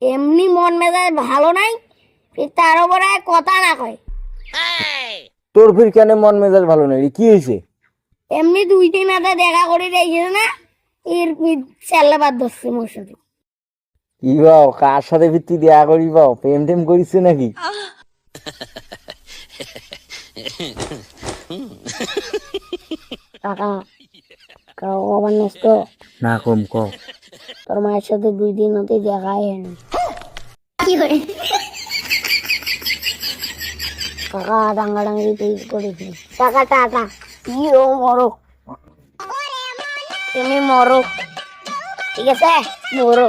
এমনি মন মেজাজ ভালো নাই, তার উপরে কথা না কয়। তোর ফির কেন মন মেজাজ ভালো নেই, কি হয়েছে? এমনি 2-3 হাতে দেখা করে রেখেছে না, এর চেল্লা বাদ ধরছে মোর সাথে। কি বাও, কার সাথে ভিত্তি দেখা করি বাও, প্রেম টেম করিস নাকি? কাকা কাউ আবার নষ্ট না কম কম। তোর মায়ের সাথে 2 দিন হতে দেখাই হয়নি। কি করে কাকা ডাঙ্গাডাঙ্গি তুই করেছি কাকা টাকা কি ও মরো, তুমি মরো, ঠিক আছে মরো।